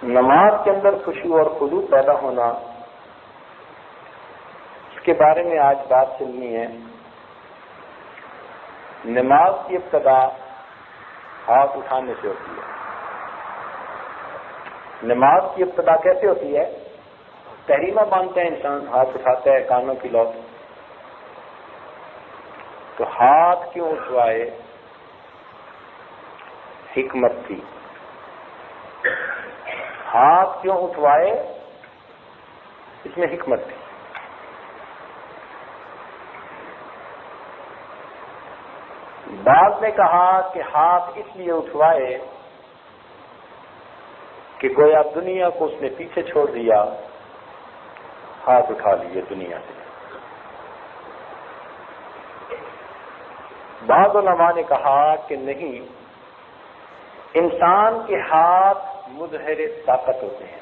نماز کے اندر خشوع اور خضوع پیدا ہونا، اس کے بارے میں آج بات چلنی ہے۔ نماز کی ابتدا ہاتھ اٹھانے سے ہوتی ہے۔ نماز کی ابتدا کیسے ہوتی ہے؟ تحریمہ مانگتا ہے انسان، ہاتھ اٹھاتا ہے کانوں کی لوٹ، تو ہاتھ کیوں اٹھوائے؟ حکمت تھی۔ ہاتھ کیوں اٹھوائے؟ اس میں حکمت تھی۔ بعض نے کہا کہ ہاتھ اس لیے اٹھوائے کہ گویا دنیا کو اس نے پیچھے چھوڑ دیا، ہاتھ اٹھا لیے دنیا سے۔ بعض علماء نے کہا کہ نہیں، انسان کے ہاتھ مظہر طاقت ہوتے ہیں۔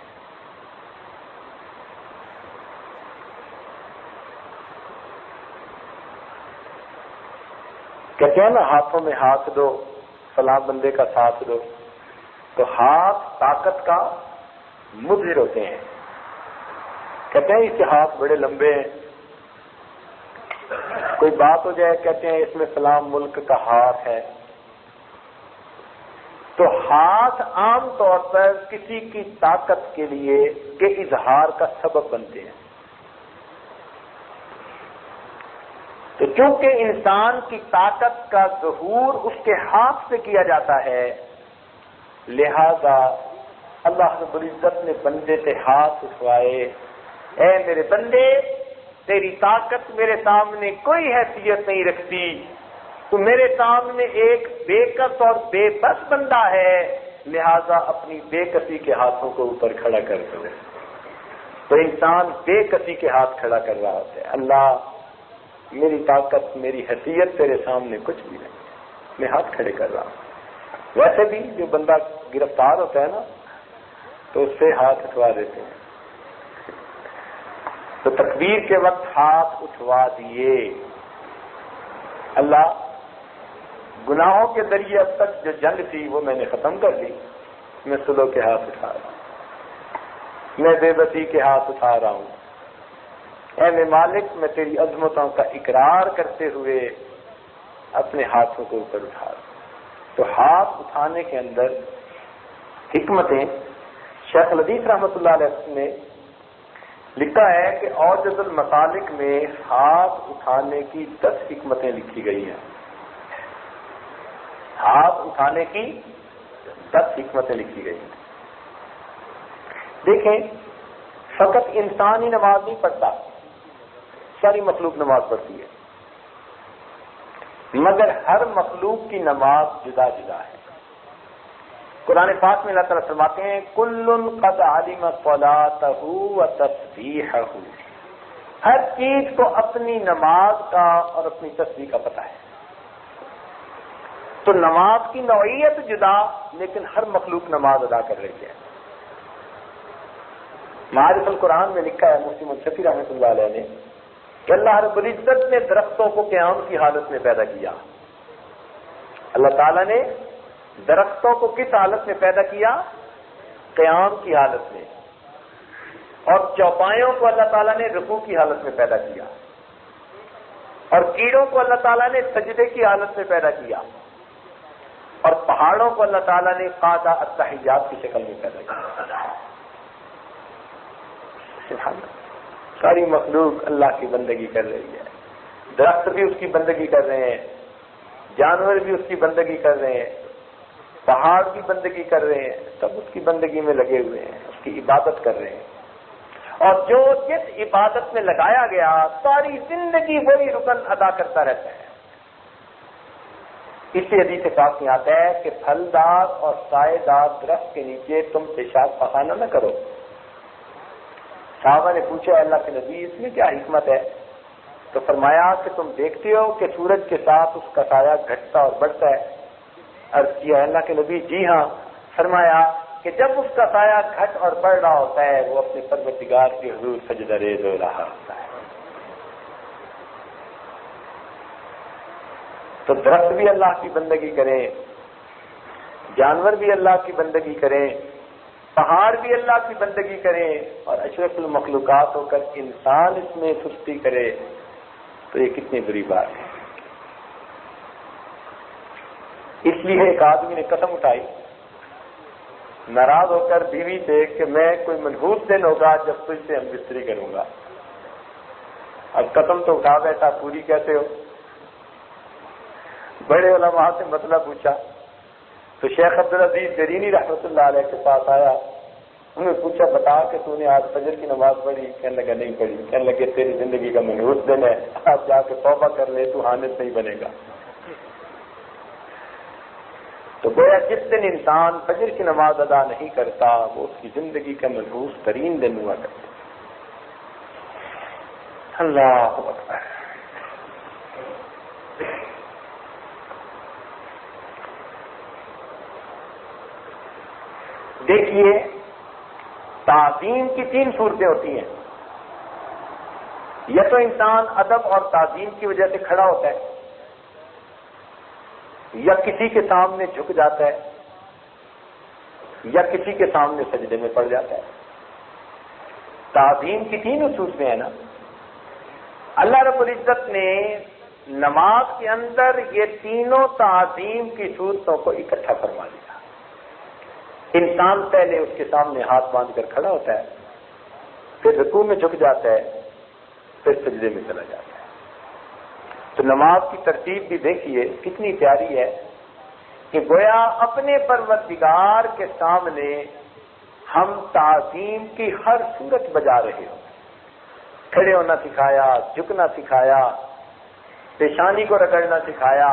کہتے ہیں نا ہاتھوں میں ہاتھ دو، فلاں بندے کا ساتھ دو، تو ہاتھ طاقت کا مظہر ہوتے ہیں۔ کہتے ہیں اس کے ہاتھ بڑے لمبے ہیں، کوئی بات ہو جائے کہتے ہیں اس میں فلاں ملک کا ہاتھ ہے۔ تو ہاتھ عام طور پر کسی کی طاقت کے لیے کے اظہار کا سبب بنتے ہیں۔ تو چونکہ انسان کی طاقت کا ظہور اس کے ہاتھ سے کیا جاتا ہے، لہذا اللہ رب العزت نے بندے سے ہاتھ اٹھوائے، اے میرے بندے، تیری طاقت میرے سامنے کوئی حیثیت نہیں رکھتی، تو میرے سامنے ایک بے کس اور بے بس بندہ ہے، لہذا اپنی بے کسی کے ہاتھوں کو اوپر کھڑا کر دو۔ تو انسان بے کسی کے ہاتھ کھڑا کر رہا ہوتا ہے، اللہ میری طاقت میری حیثیت تیرے سامنے کچھ بھی نہیں، میں ہاتھ کھڑے کر رہا ہوں۔ ویسے بھی جو بندہ گرفتار ہوتا ہے نا تو اس سے ہاتھ اٹھوا دیتے ہیں، تو تکبیر کے وقت ہاتھ اٹھوا دیے۔ اللہ گناہوں کے ذریعے اب تک جو جنگ تھی وہ میں نے ختم کر دی، میں صلح کے ہاتھ اٹھا رہا ہوں، میں بے بسی کے ہاتھ اٹھا رہا ہوں، اے میرے مالک میں تیری عظمتوں کا اقرار کرتے ہوئے اپنے ہاتھوں کو اوپر اٹھا رہا ہوں۔ تو ہاتھ اٹھانے کے اندر حکمتیں، شیخ الحدیث رحمۃ اللہ علیہ نے لکھا ہے کہ اوجز المسالک میں ہاتھ اٹھانے کی 10 حکمتیں لکھی گئی ہیں۔ ہاتھ اٹھانے کی 10 حکمتیں لکھی گئی ہیں۔ دیکھیں، فقط انسان ہی نماز نہیں پڑھتا، ساری مخلوق نماز پڑھتی ہے، مگر ہر مخلوق کی نماز جدا جدا ہے۔ قرآن پاک میں اللہ تعالیٰ فرماتے ہیں کل قد علم صلاتہ وتسبیحہ، ہر چیز کو اپنی نماز کا اور اپنی تسبیح کا پتہ ہے۔ تو نماز کی نوعیت جدا، لیکن ہر مخلوق نماز ادا کر رہی ہے۔ معارف القرآن میں لکھا ہے مفتی منصفی رحمۃ اللہ علیہ نے کہ اللہ رب العزت نے درختوں کو قیام کی حالت میں پیدا کیا۔ اللہ تعالیٰ نے درختوں کو کس حالت میں پیدا کیا؟ قیام کی حالت میں۔ اور چوپایوں کو اللہ تعالیٰ نے رکوع کی حالت میں پیدا کیا، اور کیڑوں کو اللہ تعالیٰ نے سجدے کی حالت میں پیدا کیا، اور پہاڑوں کو اللہ تعالیٰ نے قاعدہ التحیات کی شکل میں پیدا کیا۔ سبحان اللہ، ساری مخلوق اللہ کی بندگی کر رہی ہے۔ درخت بھی اس کی بندگی کر رہے ہیں، جانور بھی اس کی بندگی کر رہے ہیں، پہاڑ بھی بندگی کر رہے ہیں، سب اس کی بندگی میں لگے ہوئے ہیں، اس کی عبادت کر رہے ہیں۔ اور جو جس عبادت میں لگایا گیا ساری زندگی وہی رکن ادا کرتا رہتا ہے۔ اسی حدیث پاک میں آتا ہے کہ پھلدار اور سائے دار درخت کے نیچے تم پیشاب پخانہ نہ کرو۔ صحابہ نے پوچھا اللہ کے نبی اس میں کیا حکمت ہے؟ تو فرمایا کہ تم دیکھتے ہو کہ سورج کے ساتھ اس کا سایہ گھٹتا اور بڑھتا ہے۔ عرض کیا اللہ کے نبی جی ہاں۔ فرمایا کہ جب اس کا سایہ گھٹ اور بڑھ رہا ہوتا ہے وہ اپنے پروردگار کے حضور سجدہ ریز ہو رہا ہوتا ہے۔ تو درخت بھی اللہ کی بندگی کریں، جانور بھی اللہ کی بندگی کریں، پہاڑ بھی اللہ کی بندگی کریں اور اشرف المخلوقات ہو کر انسان اس میں سستی کرے تو یہ کتنی بری بات ہے۔ اس لیے ایک آدمی نے قسم اٹھائی ناراض ہو کر بیوی سے کہ میں کوئی منحوس دن ہوگا جب تجھ سے ہم بستری کروں گا۔ اب قسم تو اٹھا بیٹھا، پوری کیسے ہو؟ بڑے علماء سے مسئلہ پوچھا تو شیخ عبدالعزیز درینی رحمۃ اللہ علیہ کے پاس آیا، انہوں نے پوچھا بتا کہ تو نے آج فجر کی نماز پڑھی؟ کہنے لگا نہیں پڑھی۔ کہنے لگے تیری زندگی کا منحوس دن ہے، آپ جا کے توبہ کر لے، تو حانث نہیں بنے گا۔ تو گویا جس دن انسان فجر کی نماز ادا نہیں کرتا وہ اس کی زندگی کا منحوس ترین دن ہوا کرتا۔ اللہ اکبر۔ دیکھیے تعظیم کی 3 صورتیں ہوتی ہیں، یا تو انسان ادب اور تعظیم کی وجہ سے کھڑا ہوتا ہے، یا کسی کے سامنے جھک جاتا ہے، یا کسی کے سامنے سجدے میں پڑ جاتا ہے۔ تعظیم کی 3 صورتیں ہیں نا۔ اللہ رب العزت نے نماز کے اندر یہ تینوں تعظیم کی صورتوں کو اکٹھا فرما دیا۔ انسان پہلے اس کے سامنے ہاتھ باندھ کر کھڑا ہوتا ہے، پھر رکوع میں جھک جاتا ہے، پھر سجدے میں چلا جاتا ہے۔ تو نماز کی ترتیب بھی دیکھیے کتنی پیاری ہے کہ گویا اپنے پروردگار کے سامنے ہم تعظیم کی ہر صورت بجا رہے ہو۔ کھڑے ہونا سکھایا، جھکنا سکھایا، پیشانی کو رگڑنا سکھایا۔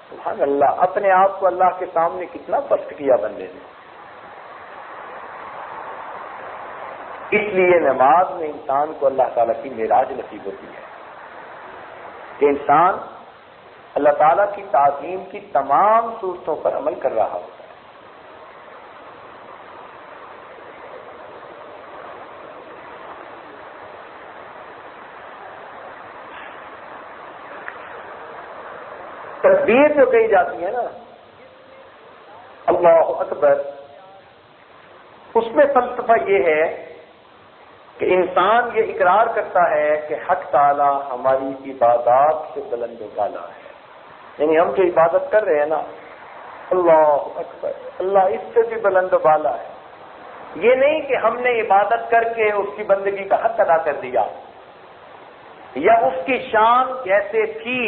سبحان اللہ، اپنے آپ کو اللہ کے سامنے کتنا پست کیا بندے نے۔ اس لیے نماز میں انسان کو اللہ تعالیٰ کی معراج نصیب ہوتی ہے کہ انسان اللہ تعالیٰ کی تعظیم کی تمام صورتوں پر عمل کر رہا ہوتا ہے۔ تکبیر جو کہی جاتی ہے نا، اللہ اکبر، اس میں فلسفہ یہ ہے کہ انسان یہ اقرار کرتا ہے کہ حق تعالی ہماری عبادات سے بلند و بالا ہے۔ یعنی ہم جو عبادت کر رہے ہیں نا، اللہ اکبر، اللہ اس سے بھی بلند و بالا ہے۔ یہ نہیں کہ ہم نے عبادت کر کے اس کی بندگی کا حق ادا کر دیا، یا اس کی شان جیسے تھی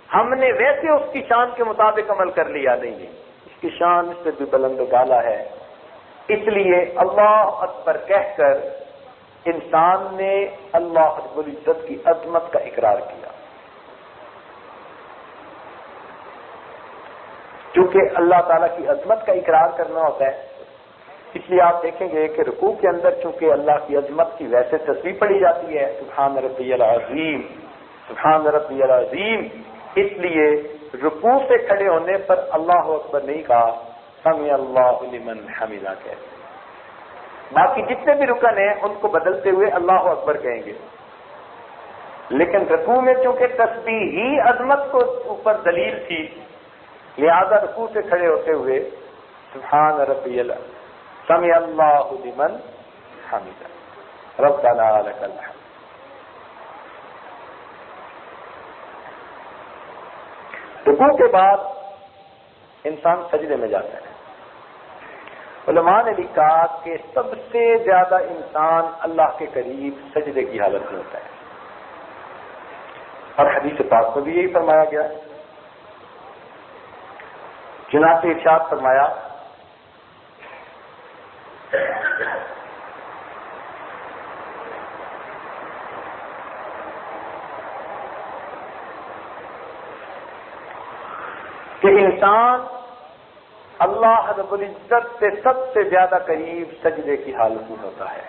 ہم نے ویسے اس کی شان کے مطابق عمل کر لیا، نہیں، اس کی شان اس سے بھی بلند و بالا ہے۔ اس لیے اللہ اکبر کہہ کر انسان نے اللہ رب العزت کی عظمت کا اقرار کیا۔ چونکہ اللہ تعالیٰ کی عظمت کا اقرار کرنا ہوتا ہے، اس لیے آپ دیکھیں گے کہ رکوع کے اندر چونکہ اللہ کی عظمت کی ویسے تسبیح پڑھی جاتی ہے، سبحان ربی العظیم، سبحان ربی العظیم، اس لیے رکوع سے کھڑے ہونے پر اللہ اکبر نہیں کہا، سمع اللہ لمن حمدہ کہتے۔ باقی جتنے بھی رکن ہیں ان کو بدلتے ہوئے اللہ اکبر کہیں گے، لیکن رکوع میں چونکہ تسبیح ہی عظمت کو اوپر دلیل تھی، لہذا رکوع سے کھڑے ہوتے ہوئے سبحان ربی اللہ، سمع اللہ لمن حمدہ، ربنا لک الحمد۔ رکوع کے بعد انسان سجدے میں جاتا ہے۔ علماء نے لکھا کہ سب سے زیادہ انسان اللہ کے قریب سجدے کی حالت میں ہوتا ہے، اور حدیث پاک میں بھی یہی فرمایا گیا ہے۔ چنانچہ ارشاد فرمایا کہ انسان اللہ رب العزت سے سب سے زیادہ قریب سجدے کی حالت میں ہوتا ہے۔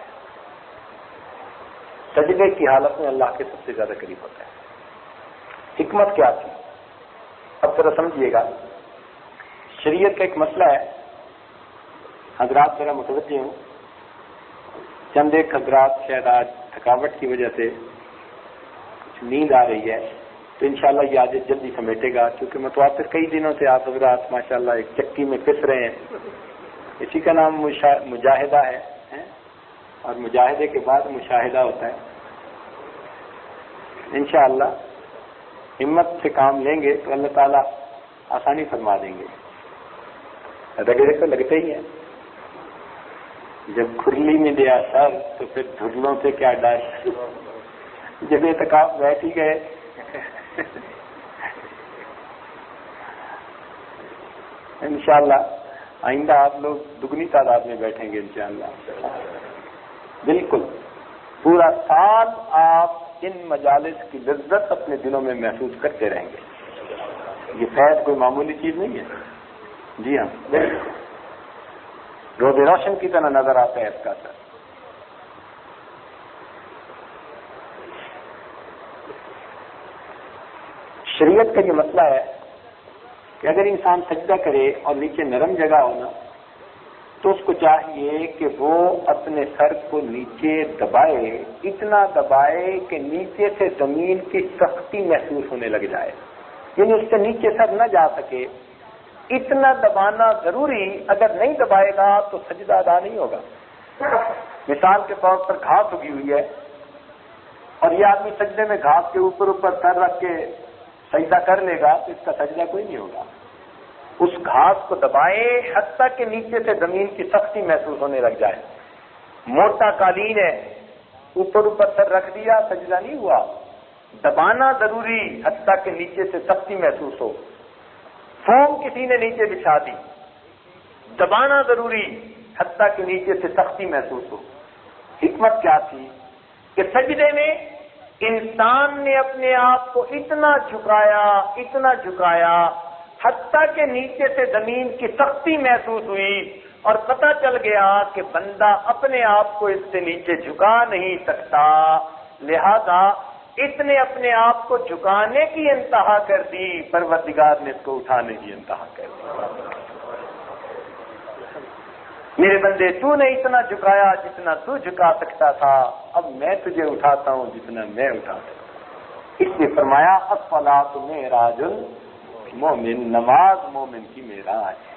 سجدے کی حالت میں اللہ کے سب سے زیادہ قریب ہوتا ہے۔ حکمت کیا تھی؟ اب ذرا سمجھیے گا، شریعت کا ایک مسئلہ ہے، حضرات ذرا متوجہ ہوں، چند ایک حضرات شاید آج تھکاوٹ کی وجہ سے کچھ نیند آ رہی ہے، تو انشاءاللہ یہ آج جلدی سمیٹے گا، کیونکہ متواتر کئی دنوں سے آپ حضرات ماشاءاللہ ایک چکی میں پس رہے ہیں، اسی کا نام مجاہدہ ہے، اور مجاہدے کے بعد مشاہدہ ہوتا ہے۔ انشاءاللہ ہمت سے کام لیں گے تو اللہ تعالیٰ آسانی فرما دیں گے۔ رگڑے تو لگتے ہی ہیں، جب کھرلی میں دیا سر تو پھر دھرلوں سے کیا ڈر، جب اعتکاف بیٹھ ہی گئے۔ انشاءاللہ آئندہ آپ لوگ دگنی تعداد میں بیٹھیں گے انشاءاللہ۔ بالکل پورا سال آپ ان مجالس کی لذت اپنے دلوں میں محسوس کرتے رہیں گے۔ یہ فیض کوئی معمولی چیز نہیں ہے، جی ہاں، روز روشن کی طرح نظر آتا ہے اس کا اثر۔ شریعت کا یہ مسئلہ ہے کہ اگر انسان سجدہ کرے اور نیچے نرم جگہ ہونا تو اس کو چاہیے کہ وہ اپنے سر کو نیچے دبائے، اتنا دبائے کہ نیچے سے زمین کی سختی محسوس ہونے لگ جائے، یعنی اس سے نیچے سر نہ جا سکے، اتنا دبانا ضروری۔ اگر نہیں دبائے گا تو سجدہ ادا نہیں ہوگا۔ مثال کے طور پر گھاس اگی ہوئی ہے اور یہ آدمی سجدے میں گھاس کے اوپر سر رکھ کے سجدہ کر لے گا تو اس کا سجدہ کوئی نہیں ہوگا۔ اس گھاس کو دبائے حتیٰ کہ نیچے سے زمین کی سختی محسوس ہونے لگ جائے۔ موٹا قالین ہے، اوپر سر رکھ دیا، سجدہ نہیں ہوا۔ دبانا ضروری حتیٰ کہ نیچے سے سختی محسوس ہو۔ فوم کسی نے نیچے بچھا دی، دبانا ضروری حتیٰ کہ نیچے سے سختی محسوس ہو۔ حکمت کیا تھی کہ سجدے میں انسان نے اپنے آپ کو اتنا جھکایا حتیٰ کہ نیچے سے زمین کی سختی محسوس ہوئی اور پتہ چل گیا کہ بندہ اپنے آپ کو اس سے نیچے جھکا نہیں سکتا، لہذا اس نے اپنے آپ کو جھکانے کی انتہا کر دی، پروردگار نے اس کو اٹھانے کی انتہا کر دی۔ میرے بندے تو نے اتنا جھکایا جتنا تو جھکا سکتا تھا، اب میں تجھے اٹھاتا ہوں جتنا میں اٹھا سکتا۔ اس نے فرمایا الصلاۃ معراج المومن، نماز مومن کی معراج ہے۔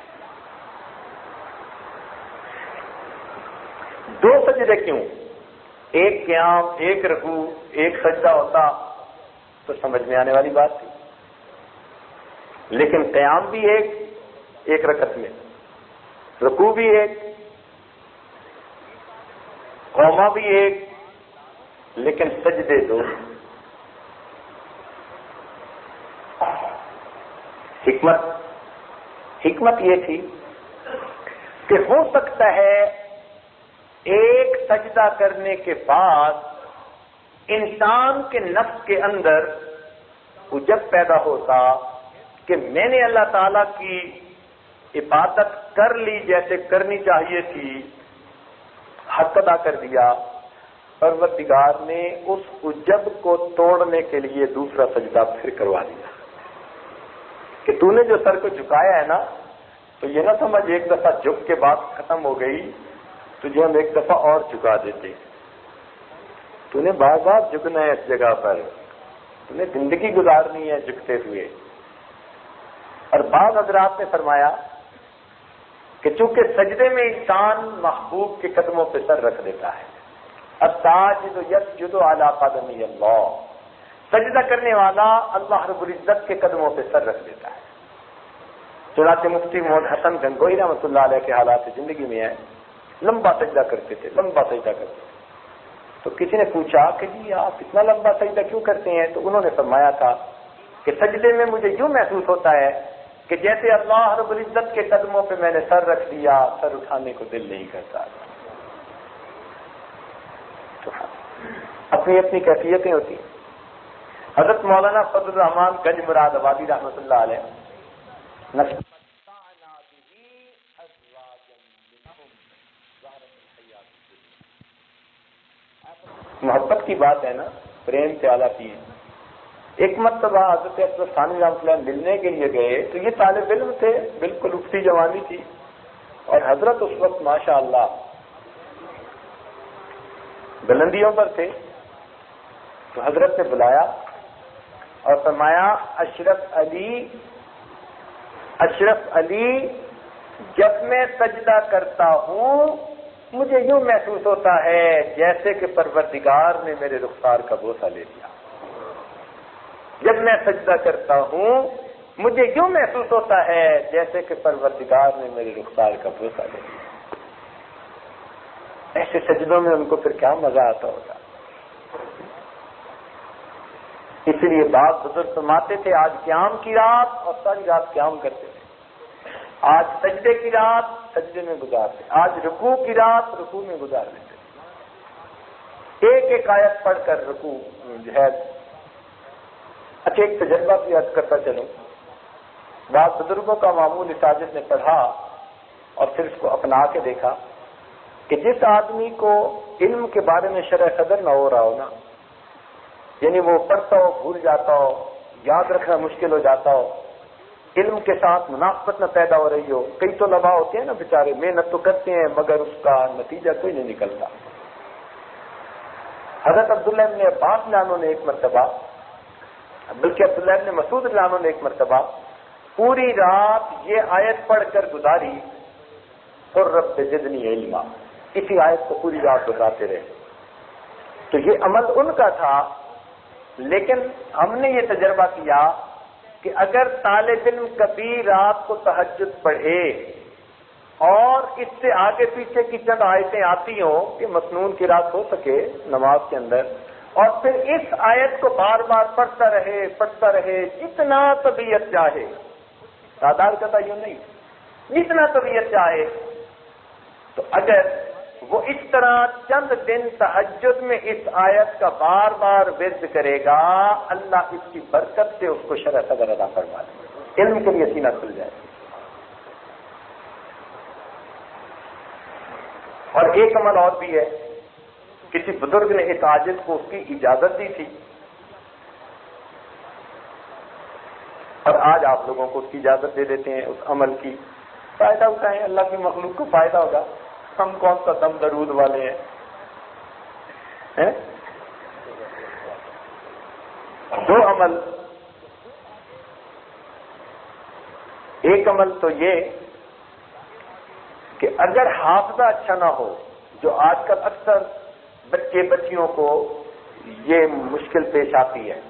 دو سجدے کیوں؟ ایک قیام، ایک رکوع، ایک سجدہ ہوتا تو سمجھ میں آنے والی بات تھی، لیکن قیام بھی ایک رکعت میں، رکوع بھی ایک، قوما بھی ایک، لیکن سجدے دو۔ حکمت یہ تھی کہ ہو سکتا ہے ایک سجدہ کرنے کے بعد انسان کے نفس کے اندر عجب پیدا ہوتا کہ میں نے اللہ تعالیٰ کی عبادت کر لی جیسے کرنی چاہیے تھی، حق ادا کر دیا، پروردگار نے اس عجب کو توڑنے کے لیے دوسرا سجدہ پھر کروا دیا کہ تو نے جو سر کو جھکایا ہے نا، تو یہ نہ سمجھ ایک دفعہ جھک کے بات ختم ہو گئی، تجھے ہم ایک دفعہ اور جھکا دیتے۔ تو نے بار بار جھکنا ہے اس جگہ پر، تو نے زندگی گزارنی ہے جھکتے ہوئے۔ اور بعض حضرات نے فرمایا کہ چونکہ سجدے میں انسان محبوب کے قدموں پہ سر رکھ دیتا ہے، الساجد یسجد علی قدمی اللہ، سجدہ کرنے والا اللہ رب العزت کے قدموں پہ سر رکھ دیتا ہے۔ چنانچہ مفتی محمد حسن گنگوئی رحمۃ اللہ علیہ کے حالات زندگی میں ہے، لمبا سجدہ کرتے تھے، لمبا سجدہ کرتے تھے۔ تو کسی نے پوچھا کہ جی آپ اتنا لمبا سجدہ کیوں کرتے ہیں؟ تو انہوں نے فرمایا تھا کہ سجدے میں مجھے یوں محسوس ہوتا ہے کہ جیسے اللہ رب العزت کے قدموں پہ میں نے سر رکھ دیا، سر اٹھانے کو دل نہیں کرتا۔ تو اپنی اپنی کیفیتیں ہوتی ہیں۔ حضرت مولانا فضل الرحمان گنج مراد آبادی رحمۃ اللہ علیہ محبت کی بات ہے نا، پریم سے اعلیٰ چیز۔ ایک مرتبہ حضرت اشرف ثانوی رحمۃ اللہ ملنے کے لیے گئے تو یہ طالب علم تھے، بالکل اٹھتی جوانی تھی، اور حضرت اس وقت ماشاء اللہ بلندیوں پر تھے۔ تو حضرت نے بلایا اور فرمایا اشرف علی جب میں سجدہ کرتا ہوں مجھے یوں محسوس ہوتا ہے جیسے کہ پروردگار نے میرے رخسار کا بوسہ لے لیا. جب میں سجدہ کرتا ہوں مجھے یوں محسوس ہوتا ہے جیسے کہ پروردگار نے میرے رخسار کا بوسہ لے لیا. ایسے سجدوں میں ان کو پھر کیا مزہ آتا ہوگا. اس لیے بعض بزرگ فرماتے تھے آج قیام کی رات اور ساری رات قیام کرتے تھے. آج سجدے کی رات سجدے میں گزارتے, آج رکوع کی رات رکوع میں گزار دیتے. ایک ایک آیت پڑھ کر رکوع جو ہے. اچھا ایک تجربہ بھی عرض کرتا چلوں. بعض بزرگوں کا معمول اس عاجز نے پڑھا اور پھر اس کو اپنا کے دیکھا کہ جس آدمی کو علم کے بارے میں شرح صدر نہ ہو رہا ہو نا, یعنی وہ پڑھتا ہو بھول جاتا ہو, یاد رکھنا مشکل ہو جاتا ہو, علم کے ساتھ مناسبت نہ پیدا ہو رہی ہو. کئی تو طلباء ہوتے ہیں نا بیچارے محنت تو کرتے ہیں مگر اس کا نتیجہ کوئی نہیں نکلتا. حضرت عبداللہ ابن عباس لانوں نے ایک مرتبہ, بلکہ عبداللہ ابن مسعود لانوں نے ایک مرتبہ پوری رات یہ آیت پڑھ کر گزاری, قل رب زدنی علما. اسی آیت کو پوری رات بتاتے رہے. تو یہ عمل ان کا تھا, لیکن ہم نے یہ تجربہ کیا کہ اگر طالب علم کبھی رات کو تہجد پڑھے اور اس سے آگے پیچھے کی چند آیتیں آتی ہوں کہ مسنون کی رات ہو سکے نماز کے اندر, اور پھر اس آیت کو بار بار پڑھتا رہے جتنا طبیعت چاہے, تعداد کا تعین نہیں, جتنا طبیعت چاہے, تو اگر وہ اس طرح چند دن تہجد میں اس آیت کا بار بار ورد کرے گا, اللہ اس کی برکت سے اس کو شرح صدر عطا فرما دے, علم کے لیے سینہ کھل جائے. اور ایک عمل اور بھی ہے, کسی بزرگ نے اس عاجز کو اس کی اجازت دی تھی اور آج آپ لوگوں کو اس کی اجازت دے دیتے ہیں اس عمل کی. فائدہ اٹھائیں, اللہ کی مخلوق کو فائدہ ہوگا. ہم کون سا دم درود والے ہیں؟ دو عمل. ایک عمل تو یہ کہ اگر حافظہ اچھا نہ ہو, جو آج کل اکثر بچے بچیوں کو یہ مشکل پیش آتی ہے,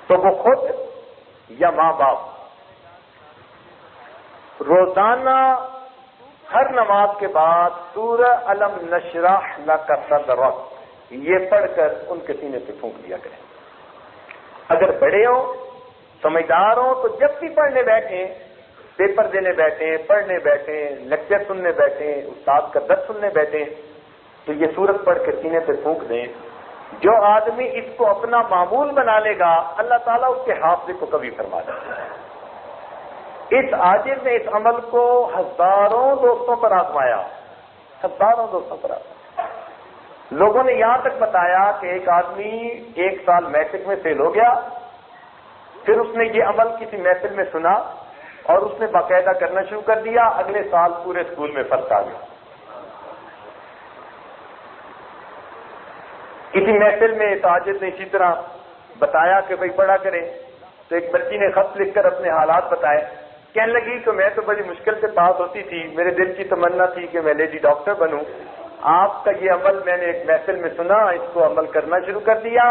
تو وہ خود یا ماں باپ روزانہ ہر نماز کے بعد سورہ الم نشرح لک صدرک یہ پڑھ کر ان کے سینے پہ پھونک دیا کریں. اگر بڑے ہوں سمجھدار ہوں تو جب بھی پڑھنے بیٹھیں, پیپر دینے بیٹھیں, پڑھنے بیٹھیں, لیکچر سننے بیٹھیں, استاد کا درس سننے بیٹھیں, تو یہ سورت پڑھ کے سینے پہ پھونک دیں. جو آدمی اس کو اپنا معمول بنا لے گا اللہ تعالیٰ اس کے حافظے کو کبھی فرما دے گا. اس عاجز نے اس عمل کو ہزاروں دوستوں پر آزمایا, ہزاروں دوستوں پر آزمایا. لوگوں نے یہاں تک بتایا کہ ایک آدمی 1 سال میٹرک میں فیل ہو گیا, پھر اس نے یہ عمل کسی محفل میں سنا اور اس نے باقاعدہ کرنا شروع کر دیا. اگلے سال پورے اسکول میں فرسٹ آ گیا. کسی محفل میں اس عاجز نے اسی طرح بتایا کہ بھائی پڑھا کریں, تو ایک بچی نے خط لکھ کر اپنے حالات بتائے. کہنے لگی کہ میں تو بڑی مشکل سے پاس ہوتی تھی, میرے دل کی تمنا تھی کہ میں لیڈی ڈاکٹر بنوں. آپ کا یہ عمل میں نے ایک محفل میں سنا, اس کو عمل کرنا شروع کر دیا,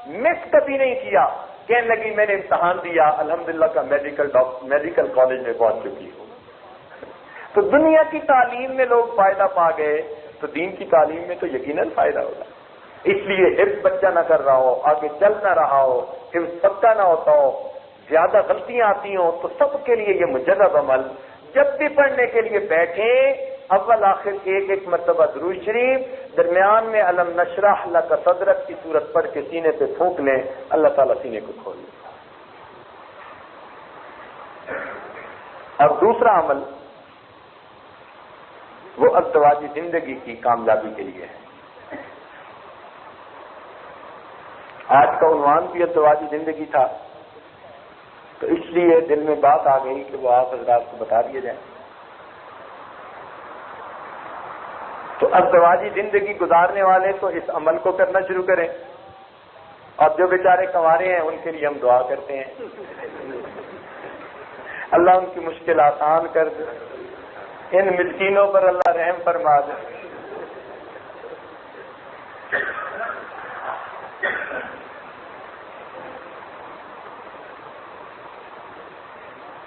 مس کبھی نہیں کیا. کہنے لگی میں نے امتحان دیا, الحمدللہ کا میڈیکل کالج میں پہنچ چکی ہوں. تو دنیا کی تعلیم میں لوگ فائدہ پا گئے, تو دین کی تعلیم میں تو یقیناً فائدہ ہوگا. اس لیے حفظ بچہ نہ کر رہا ہو, آگے چل نہ رہا ہو, حفظ پکا نہ ہوتا ہو, زیادہ غلطیاں آتی ہوں, تو سب کے لیے یہ مجرب عمل, جب بھی پڑھنے کے لیے بیٹھیں اول آخر ایک مرتبہ درود شریف, درمیان میں الم نشرح لک صدرک کی صورت پڑھ کے سینے پہ پھونک لیں, اللہ تعالیٰ سینے کو کھول لیں. اور دوسرا عمل وہ ازدواجی زندگی کی کامیابی کے لیے ہے. آج کا عنوان بھی ازدواجی زندگی تھا, تو اس لیے دل میں بات آ گئی کہ وہ آپ حضرات کو بتا دیے جائیں. تو ازدواجی زندگی گزارنے والے تو اس عمل کو کرنا شروع کریں, اور جو بیچارے کنوارے ہیں ان کے لیے ہم دعا کرتے ہیں. اللہ ان کی مشکل آسان کر دے، ان مسکینوں پر اللہ رحم فرما دے۔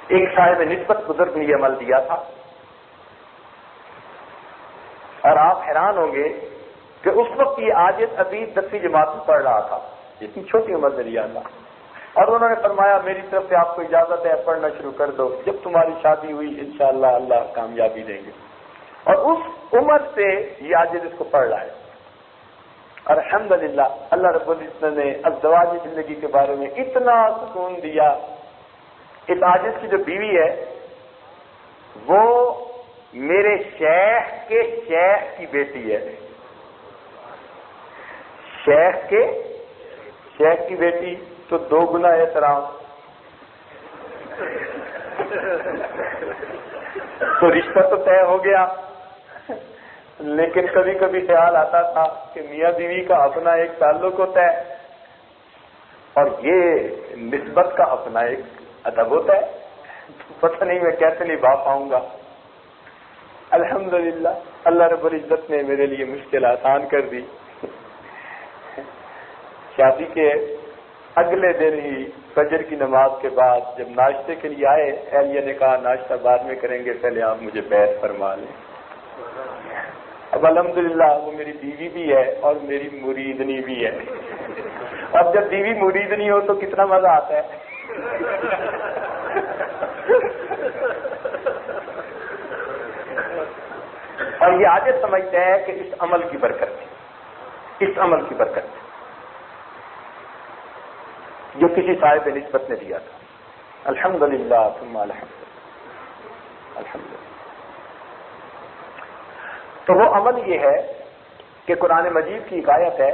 ایک صاحب نسبت بزرگ نے یہ عمل دیا تھا، اور آپ حیران ہوں گے کہ اس وقت یہ عاجز ابھی 10ویں جماعت میں پڑھ رہا تھا، اتنی چھوٹی عمر میں لیا تھا، اور انہوں نے فرمایا میری طرف سے آپ کو اجازت ہے، پڑھنا شروع کر دو، جب تمہاری شادی ہوئی انشاءاللہ اللہ کامیابی دیں گے۔ اور اس عمر سے یہ عاجز اس کو پڑھ رہا ہے، اور الحمدللہ اللہ رب العزت نے ازدواجی زندگی کے بارے میں اتنا سکون دیا۔ اس عاجز کی جو بیوی ہے وہ میرے شیخ کے شیخ کی بیٹی ہے، شیخ کے شیخ کی بیٹی تو 2 گنا احترام، تو رشتہ تو طے ہو گیا، لیکن کبھی کبھی خیال آتا تھا کہ میاں بیوی کا اپنا ایک تعلق ہوتا ہے اور یہ نسبت کا اپنا ایک ادب ہوتا ہے، پتہ نہیں میں کیسے نبھا پاؤں گا۔ الحمدللہ اللہ رب العزت نے میرے لیے مشکل آسان کر دی۔ شادی کے اگلے دن ہی فجر کی نماز کے بعد جب ناشتے کے لیے آئے، اہلیہ نے کہا ناشتہ بعد میں کریں گے، پہلے آپ مجھے بیعت فرما لیں۔ اب الحمدللہ وہ میری بیوی بھی ہے اور میری مریدنی بھی ہے۔ اب جب بیوی مریدنی ہو تو کتنا مزہ آتا ہے۔ اور یہ عادت سمجھتے ہیں کہ اس عمل کی برکت، اس عمل کی برکت جو کسی صاحب نسبت نے دیا تھا۔ الحمدللہ ثم الحمدللہ، الحمدللہ۔ تو وہ عمل یہ ہے کہ قرآن مجید کی ایک آیت ہے،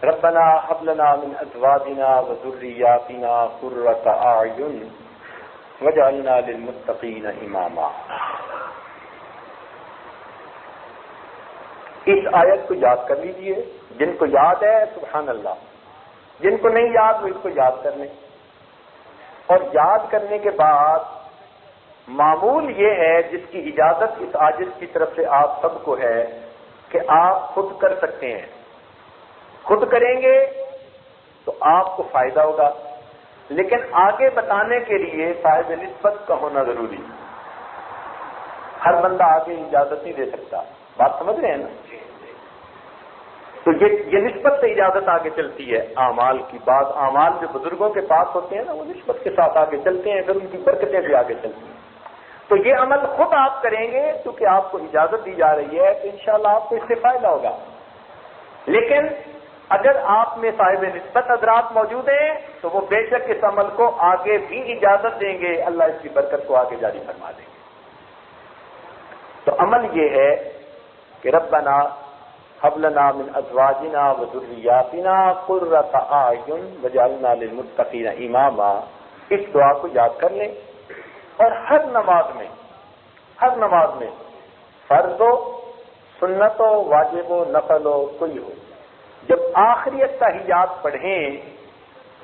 ربنا هب لنا من ازواجنا وذرياتنا قرة اعین واجعلنا للمتقین اماما۔ اس آیت کو یاد کر لیجئے، جن کو یاد ہے سبحان اللہ، جن کو نہیں یاد وہ اس کو یاد کر لیں۔ اور یاد کرنے کے بعد معمول یہ ہے، جس کی اجازت اس عاجز کی طرف سے آپ سب کو ہے کہ آپ خود کر سکتے ہیں، خود کریں گے تو آپ کو فائدہ ہوگا، لیکن آگے بتانے کے لیے صاحب نسبت کا ہونا ضروری۔ ہر بندہ آگے اجازت نہیں دے سکتا، بات سمجھ رہے ہیں نا؟ تو یہ نسبت سے اجازت آگے چلتی ہے اعمال کی۔ بعض اعمال جو بزرگوں کے پاس ہوتے ہیں نا، وہ نسبت کے ساتھ آگے چلتے ہیں، پھر ان کی برکتیں بھی آگے چلتی ہیں۔ تو یہ عمل خود آپ کریں گے کیونکہ آپ کو اجازت دی جا رہی ہے، تو انشاءاللہ آپ کو اس سے فائدہ ہوگا۔ لیکن اگر آپ میں صاحب نسبت حضرات موجود ہیں تو وہ بے شک اس عمل کو آگے بھی اجازت دیں گے، اللہ اس کی برکت کو آگے جاری فرما دیں گے۔ تو عمل یہ ہے کہ ربنا هب لنا من ازواجنا وذریاتنا قرۃ اعین واجعلنا للمتقین اماما، اس دعا کو یاد کر لیں۔ اور ہر نماز میں فرض ہو، سنت ہو، واجب ہو، نفل ہو، کوئی ہو، جب آخری التحیات پڑھیں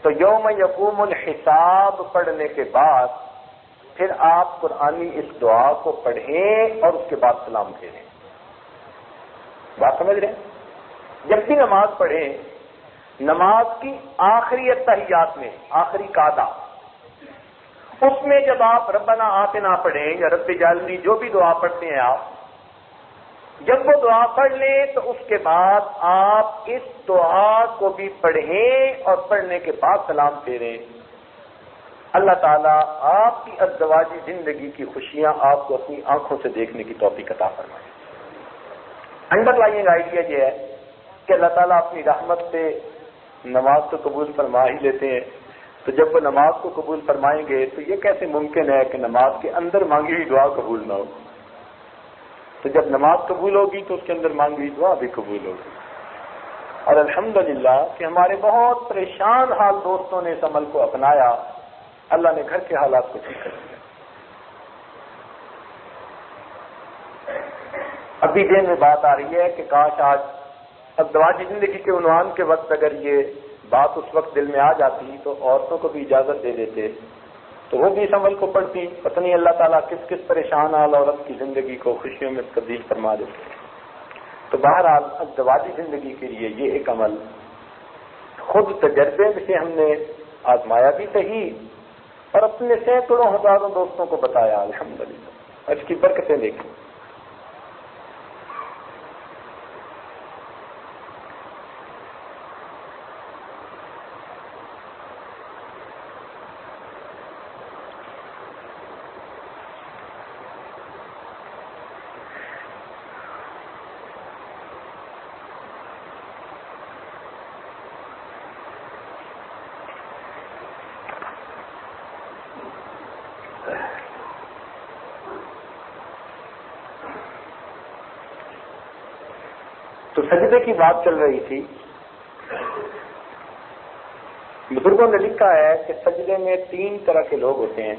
تو یوم یقوم الحساب پڑھنے کے بعد پھر آپ قرآنی اس دعا کو پڑھیں اور اس کے بعد سلام پھیریں۔ بات سمجھ رہے ہیں؟ جب بھی نماز پڑھیں، نماز کی آخری التحیات میں، آخری قاعدہ، اس میں جب آپ ربنا آتنا پڑھیں یا رب اجعلنی، جو بھی دعا پڑھتے ہیں آپ، جب وہ دعا پڑھ لیں تو اس کے بعد آپ اس دعا کو بھی پڑھیں اور پڑھنے کے بعد سلام پھیریں۔ اللہ تعالیٰ آپ کی ازدواجی زندگی کی خوشیاں آپ کو اپنی آنکھوں سے دیکھنے کی توفیق عطا فرمائے۔ انڈر لائنگ آئیڈیا یہ ہے کہ اللہ تعالیٰ اپنی رحمت سے نماز کو قبول فرما ہی لیتے ہیں، تو جب وہ نماز کو قبول فرمائیں گے تو یہ کیسے ممکن ہے کہ نماز کے اندر مانگی ہوئی دعا قبول نہ ہو؟ تو جب نماز قبول ہوگی تو اس کے اندر مانگی ہوئی دعا بھی قبول ہوگی۔ اور الحمدللہ کہ ہمارے بہت پریشان حال دوستوں نے اس عمل کو اپنایا، اللہ نے گھر کے حالات کو ٹھیک کر دیا۔ ابھی دن میں بات آ رہی ہے کہ کاش آج ازدواجی زندگی کے عنوان کے وقت اگر یہ بات اس وقت دل میں آ جاتی تو عورتوں کو بھی اجازت دے دیتے تو وہ بھی اس عمل کو پڑھتی، پتہ نہیں اللہ تعالیٰ کس کس پریشان حال عورت کی زندگی کو خوشیوں میں تبدیل فرما دیتے۔ تو بہرحال ازدواجی زندگی کے لیے یہ ایک عمل خود تجربے سے ہم نے آزمایا بھی صحیح، اور اپنے سینکڑوں ہزاروں دوستوں کو بتایا الحمدللہ، اس کی برکتیں دیکھیں۔ تو سجدے کی بات چل رہی تھی۔ بزرگوں نے لکھا ہے کہ سجدے میں 3 طرح کے لوگ ہوتے ہیں۔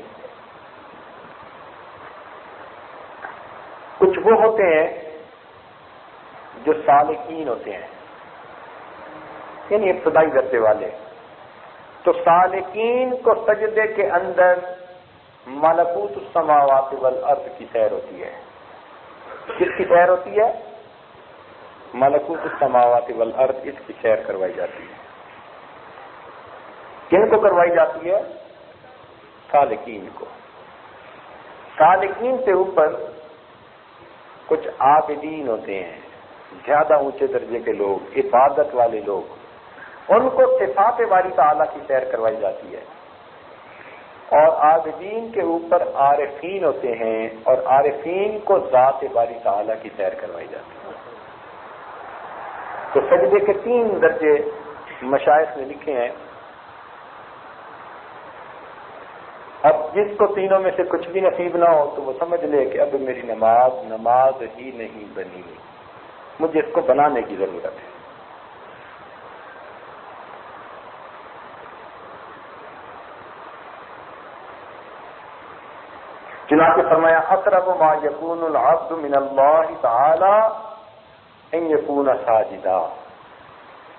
کچھ وہ ہوتے ہیں جو سالکین ہوتے ہیں، یعنی ابتدائی درجے والے۔ تو سالکین کو سجدے کے اندر ملکوت السماوات والارض کی سیر ہوتی ہے۔ کس کی سیر ہوتی ہے؟ ملکوت السماوات والارض، اس کی سیر کروائی جاتی ہے۔ کن کو کروائی جاتی ہے؟ سالکین کو۔ سالکین سے اوپر کچھ عابدین ہوتے ہیں، زیادہ اونچے درجے کے لوگ، عبادت والے لوگ، ان کو صفات باری تعالیٰ کی سیر کروائی جاتی ہے۔ اور عابدین کے اوپر عارفین ہوتے ہیں، اور عارفین کو ذات باری تعالیٰ کی سیر کروائی جاتی ہے۔ تو سجدے کے 3 درجے مشائخ نے لکھے ہیں۔ اب جس کو تینوں میں سے کچھ بھی نصیب نہ ہو تو وہ سمجھ لے کہ اب میری نماز ہی نہیں بنی، مجھے اس کو بنانے کی ضرورت ہے۔ چنانچہ فرمایا اقرب ما یکون العبد من اللہ تعالی ان یکون ساجدا،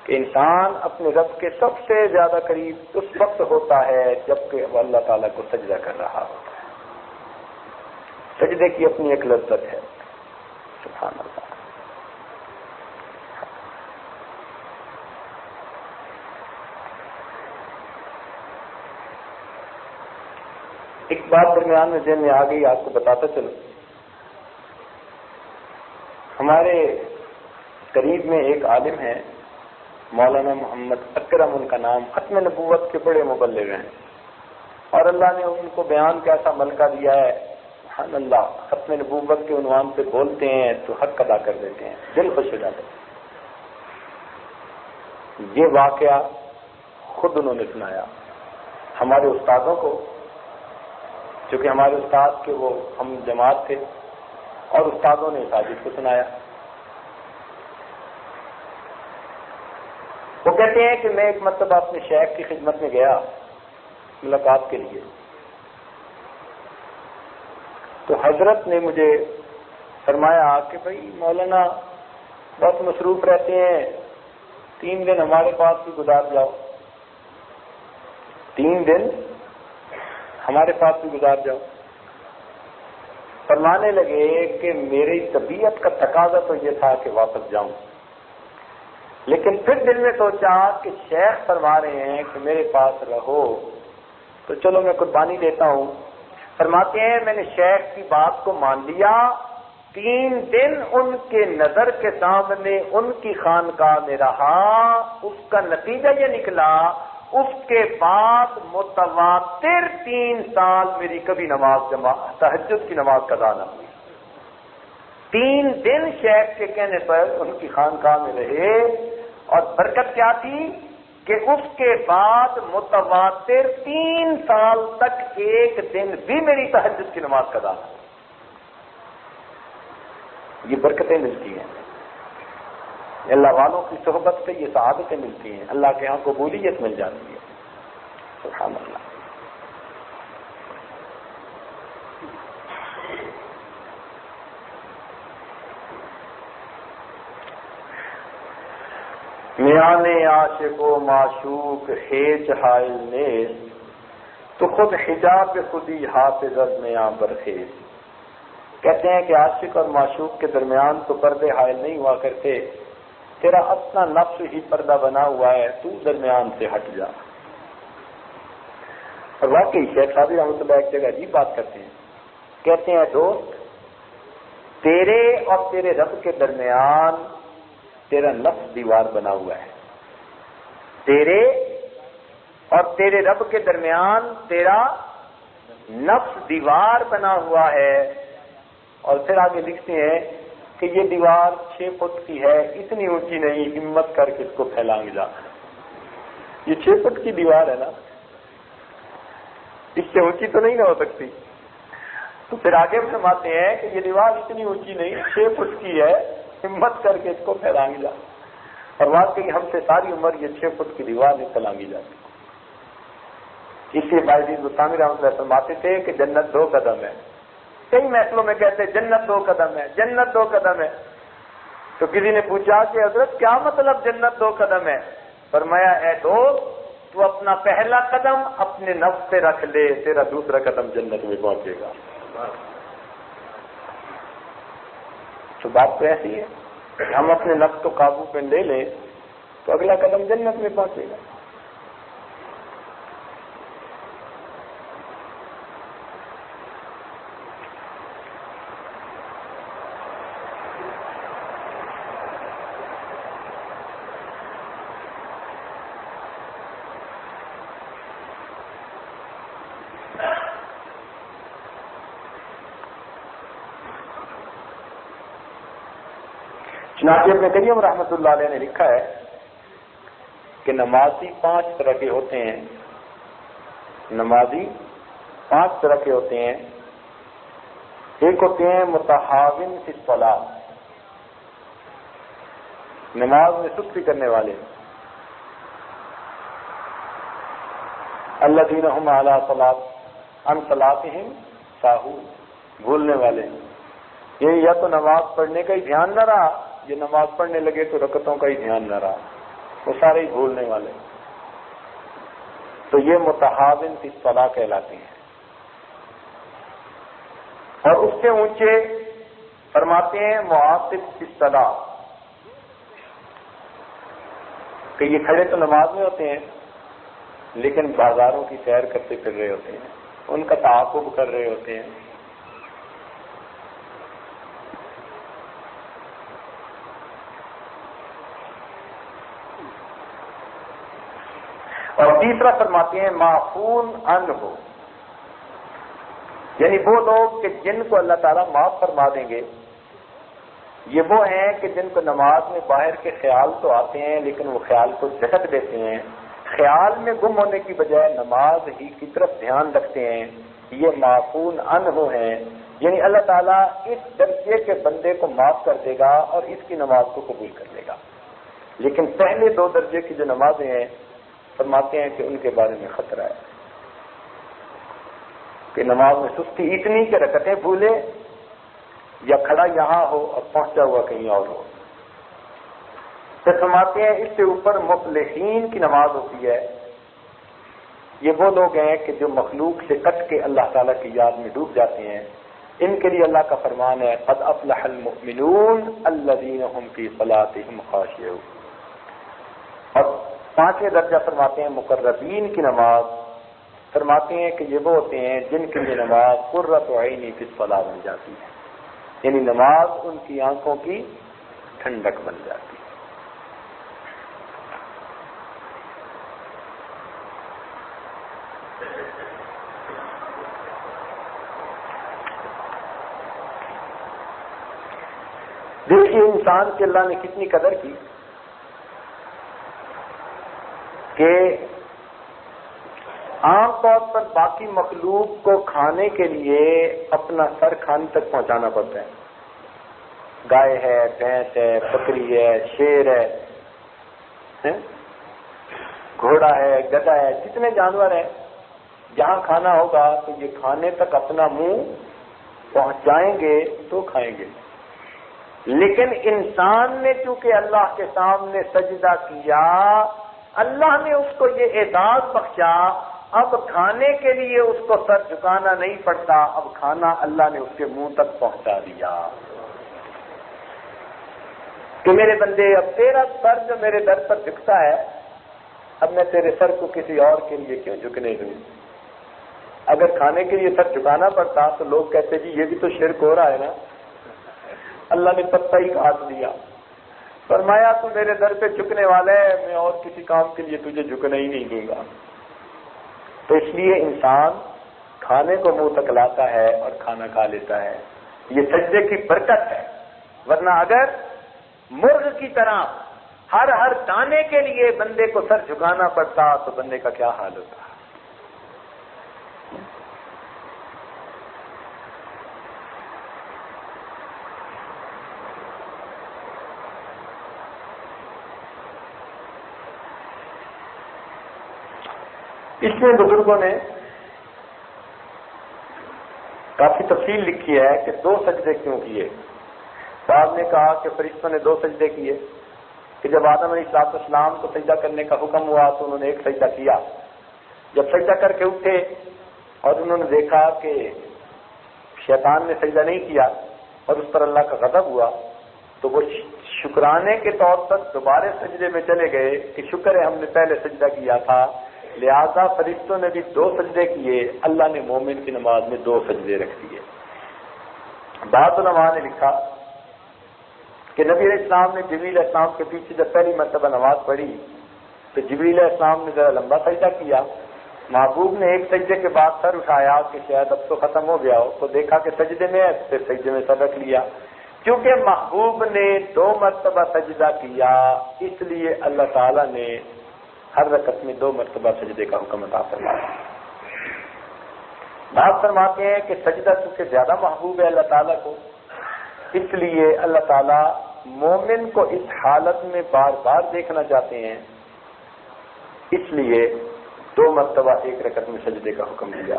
کہ انسان اپنے رب کے سب سے زیادہ قریب اس وقت ہوتا ہے جبکہ وہ اللہ تعالیٰ کو سجدہ کر رہا ہوتا ہے۔ سجدے کی اپنی ایک لذت ہے، سبحان اللہ۔ ایک بات درمیان میں ذہن میں آ گئی، آپ کو بتاتا چلوں۔ ہمارے قریب میں ایک عالم ہے مولانا محمد اکرم، ان کا نام، ختم نبوت کے بڑے مبلغ ہیں، اور اللہ نے ان کو بیان کا ایسا ملکہ دیا ہے، سبحان اللہ، ختم نبوت کے عنوان پہ بولتے ہیں تو حق ادا کر دیتے ہیں، دل خوش ہو جاتا ہے۔ یہ واقعہ خود انہوں نے سنایا ہمارے استادوں کو، چونکہ ہمارے استاد کے وہ ہم جماعت تھے، اور استادوں نے ساجد کو سنایا۔ وہ کہتے ہیں کہ میں ایک مرتبہ اپنے شیخ کی خدمت میں گیا ملاقات کے لیے، تو حضرت نے مجھے فرمایا کہ بھائی مولانا بہت مصروف رہتے ہیں، 3 دن ہمارے پاس بھی گزار جاؤ، 3 دن ہمارے پاس بھی گزار جاؤ۔ فرمانے لگے کہ میری طبیعت کا تقاضا تو یہ تھا کہ واپس جاؤں، لیکن پھر دل میں سوچا کہ شیخ فرما رہے ہیں کہ میرے پاس رہو، تو چلو میں قربانی دیتا ہوں۔ فرماتے ہیں میں نے شیخ کی بات کو مان لیا، 3 دن ان کے نظر کے سامنے ان کی خانقاہ میں رہا، اس کا نتیجہ یہ نکلا اس کے بعد متواتر 3 سال میری کبھی نماز تہجد کی نماز قضا نہ ہوئی۔ 3 دن شیخ کے کہنے پر ان کی خانقاہ میں رہے، اور برکت کیا تھی کہ اس کے بعد متواتر 3 سال تک ایک دن بھی میری تہجد کی نماز قضا نہ ہوئی۔ یہ برکتیں ملتی ہیں اللہ والوں کی صحبت سے، یہ سعادتیں ملتی ہیں، اللہ کے ہاں قبولیت مل جاتی ہے، سبحان اللہ۔ میانے عاشق و معشوق ہیچ حائل نیز، تو خود حجاب خودی حافظ میں برخیز. کہتے ہیں کہ عاشق اور معشوق کے درمیان تو پردے حائل نہیں ہوا کرتے، تیرا اپنا نفس ہی پردہ بنا ہوا ہے، تو درمیان سے ہٹ جا. اور واقعی شیخ صاحب رحمۃ اللہ ایک جگہ عجیب بات کرتے ہیں، کہتے ہیں دوست تیرے اور تیرے رب کے درمیان تیرا نفس دیوار بنا ہوا ہے، تیرے اور تیرے رب کے درمیان تیرا نفس دیوار بنا ہوا ہے. اور پھر آگے لکھتے ہیں کہ یہ دیوار 6 فٹ کی ہے، اتنی اونچی نہیں، ہمت کر کے اس کو پھیلانگ جا. یہ 6 فٹ کی دیوار ہے نا، اس سے اونچی تو نہیں نہ ہو سکتی. تو پھر آگے فرماتے ہیں کہ یہ دیوار اتنی اونچی نہیں، 6 فٹ کی ہے، ہمت کر کے اس کو پھیلانگ جا. اور واقعی ہم سے ساری عمر یہ 6 فٹ کی دیوار نہیں پھیلانگی جاتی. اس لیے باعزیز بستانی رحمۃ اللہ فرماتے تھے کہ جنت 2 قدم ہے. کئی محفلوں میں کہتے ہیں جنت 2 قدم ہے، جنت 2 قدم ہے. تو کسی نے پوچھا کہ حضرت کیا مطلب جنت 2 قدم ہے؟ فرمایا اے دوست تو اپنا پہلا قدم اپنے نفس پہ رکھ لے، تیرا دوسرا قدم جنت میں پہنچے گا. تو بات تو ایسی ہے کہ ہم اپنے نفس کو قابو پہ لے لیں تو اگلا قدم جنت میں پہنچے گا. چنانچہ ابن قیم رحمۃ اللہ علیہ نے لکھا ہے کہ نمازی 5 طرح کے ہوتے ہیں. نمازی 5 طرح کے ہوتے ہیں. ایک ہوتے ہیں متحاون فی الصلاۃ، نماز میں سستی کرنے والے. الذین هم علی عن صلاتہم ساہون، بھولنے والے. یہ یا تو نماز پڑھنے کا ہی دھیان نہ رہا، یہ نماز پڑھنے لگے تو رکعتوں کا ہی دھیان نہ رہا، وہ سارے ہی بھولنے والے. تو یہ متحاون فی الصلاۃ کہلاتے ہیں. اور اس سے اونچے فرماتے ہیں معاصب فی الصلاۃ، کہ یہ کھڑے تو نماز میں ہوتے ہیں لیکن بازاروں کی سیر کرتے پھر رہے ہوتے ہیں، ان کا تعاقب کر رہے ہوتے ہیں. اور تیسرا فرماتے ہیں معفون عنہ، یعنی وہ لوگ کہ جن کو اللہ تعالیٰ معاف فرما دیں گے. یہ وہ ہیں کہ جن کو نماز میں باہر کے خیال تو آتے ہیں لیکن وہ خیال کو جھٹک دیتے ہیں، خیال میں گم ہونے کی بجائے نماز ہی کی طرف دھیان رکھتے ہیں. یہ معفون عنہ ہیں، یعنی اللہ تعالیٰ اس درجے کے بندے کو معاف کر دے گا اور اس کی نماز کو قبول کر لے گا. لیکن پہلے 2 درجے کی جو نمازیں ہیں فرماتے ہیں کہ ان کے بارے میں خطرہ ہے کہ نماز میں سستی اتنی کہ رکعتیں بھولے یا کھڑا یہاں ہو اور پہنچا ہوا کہیں اور ہو. پھر فرماتے ہیں اس سے اوپر مفلحین کی نماز ہوتی ہے. یہ وہ لوگ ہیں کہ جو مخلوق سے کٹ کے اللہ تعالیٰ کی یاد میں ڈوب جاتے ہیں. ان کے لیے اللہ کا فرمان ہے قد افلح المؤمنون الذین هم فی صلاتهم خاشعون. اور 5واں درجہ فرماتے ہیں مقربین کی نماز. فرماتے ہیں کہ یہ وہ ہوتے ہیں جن کے لیے نماز قرۃ عین فی الصلاۃ بن جاتی ہے، یعنی نماز ان کی آنکھوں کی ٹھنڈک بن جاتی ہے. دیکھیے انسان کی اللہ نے کتنی قدر کی کہ عام طور پر باقی مخلوق کو کھانے کے لیے اپنا سر کھانے تک پہنچانا پڑتا ہے. گائے ہے، بھینس ہے، بکری ہے، شیر ہے، گھوڑا ہے، گدھا ہے، جتنے جانور ہیں جہاں کھانا ہوگا تو یہ کھانے تک اپنا منہ پہنچائیں گے تو کھائیں گے. لیکن انسان نے چونکہ اللہ کے سامنے سجدہ کیا، اللہ نے اس کو یہ اعزاز بخشا اب کھانے کے لیے اس کو سر جھکانا نہیں پڑتا، اب کھانا اللہ نے اس کے منہ تک پہنچا دیا کہ میرے بندے اب تیرا سر جو میرے در پر جھکتا ہے، اب میں تیرے سر کو کسی اور کے لیے کیوں جھکنے دوں؟ اگر کھانے کے لیے سر جھکانا پڑتا تو لوگ کہتے جی یہ بھی تو شرک ہو رہا ہے نا، اللہ نے پتہ ہی کاٹ دیا۔ فرمایا تو میرے در پہ جھکنے والا ہے، میں اور کسی کام کے لیے تجھے جھکنا ہی نہیں دوں گا۔ تو اس لیے انسان کھانے کو منہ تک لاتا ہے اور کھانا کھا لیتا ہے، یہ سجدے کی برکت ہے، ورنہ اگر مرغ کی طرح ہر دانے کے لیے بندے کو سر جھکانا پڑتا تو بندے کا کیا حال ہوتا۔ اس میں بزرگوں نے کافی تفصیل لکھی ہے کہ 2 سجدے کیوں کیے۔ بعض نے کہا کہ فرشتوں نے 2 سجدے کیے کہ جب آدم علیہ السلام کو سجدہ کرنے کا حکم ہوا تو انہوں نے ایک سجدہ کیا، جب سجدہ کر کے اٹھے اور انہوں نے دیکھا کہ شیطان نے سجدہ نہیں کیا اور اس پر اللہ کا غضب ہوا تو وہ شکرانے کے طور پر دوبارہ سجدے میں چلے گئے کہ شکر ہے ہم نے پہلے سجدہ کیا تھا، لہذا فرشتوں نے بھی 2 سجدے کیے، اللہ نے مومن کی نماز میں 2 سجدے رکھ دیے۔ بعض علماء نے لکھا کہ نبی علیہ السلام نے جبریل علیہ السلام کے پیچھے جب پہلی مرتبہ نماز پڑھی تو جبریل علیہ السلام نے ذرا لمبا سجدہ کیا، محبوب نے ایک سجدے کے بعد سر اٹھایا کہ شاید اب تو ختم ہو گیا ہو، تو دیکھا کہ سجدے میں ہے، پھر سجدے میں سر رکھ لیا۔ کیونکہ محبوب نے 2 مرتبہ سجدہ کیا اس لیے اللہ تعالیٰ نے ہر رکعت میں 2 مرتبہ سجدے کا حکم عطا فرمایا۔ بات فرماتے ہیں کہ سجدہ چونکہ زیادہ محبوب ہے اللہ تعالیٰ کو، اس لیے اللہ تعالیٰ مومن کو اس حالت میں بار بار دیکھنا چاہتے ہیں، اس لیے 2 مرتبہ ایک رکعت میں سجدے کا حکم دیا۔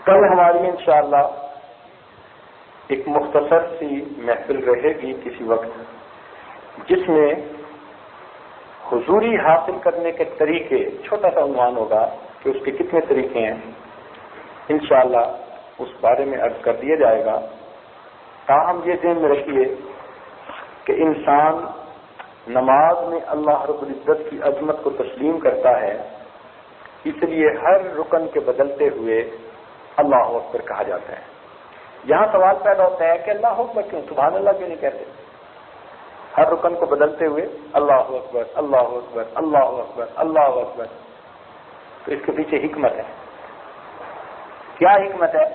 کل ہماری انشاءاللہ ایک مختصر سی محفل رہے گی کسی وقت، جس میں حضوری حاصل کرنے کے طریقے، چھوٹا سا عنوان ہوگا کہ اس کے کتنے طریقے ہیں، انشاءاللہ اس بارے میں عرض کر دیا جائے گا۔ تاہم یہ ذہن میں رکھیے کہ انسان نماز میں اللہ رب العزت کی عظمت کو تسلیم کرتا ہے، اس لیے ہر رکن کے بدلتے ہوئے اللہ اکبر کہا جاتا ہے۔ یہاں سوال پیدا ہوتا ہے کہ اللہ اکبر کیوں، سبحان اللہ کیوں نہیں کہتے؟ ہر رکن کو بدلتے ہوئے اللہ اکبر اللہ اکبر اللہ اکبر اللہ اکبر، تو اس کے پیچھے حکمت ہے۔ کیا حکمت ہے؟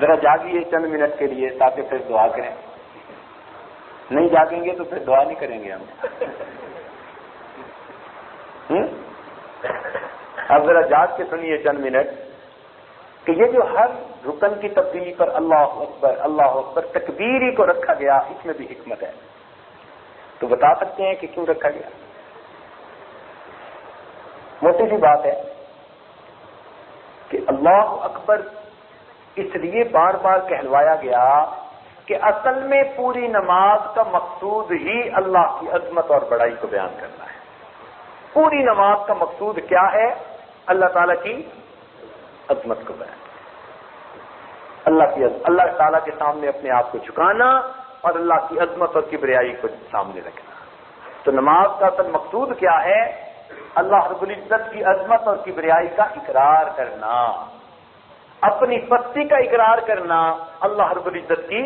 ذرا جاگیے چند منٹ کے لیے تاکہ پھر دعا کریں، نہیں جاگیں گے تو پھر دعا نہیں کریں گے ہم۔ اب ذرا جاگ کے سنیے چند منٹ کہ یہ جو ہر رکن کی تبدیلی پر اللہ اکبر تکبیر ہی کو رکھا گیا، اس میں بھی حکمت ہے۔ تو بتا سکتے ہیں کہ کیوں رکھا گیا؟ موٹی سی بات ہے کہ اللہ اکبر اس لیے بار بار کہلوایا گیا کہ اصل میں پوری نماز کا مقصود ہی اللہ کی عظمت اور بڑائی کو بیان کرنا ہے۔ پوری نماز کا مقصود کیا ہے؟ اللہ تعالیٰ کی عظمت کو بیان، اللہ تعالیٰ کے سامنے اپنے آپ کو جھکانا اور اللہ کی عظمت اور کبریائی کو سامنے رکھنا۔ تو نماز کا اصل مقصود کیا ہے؟ اللہ رب العزت کی عظمت اور کبریائی کا اقرار کرنا، اپنی پستی کا اقرار کرنا، اللہ رب العزت کی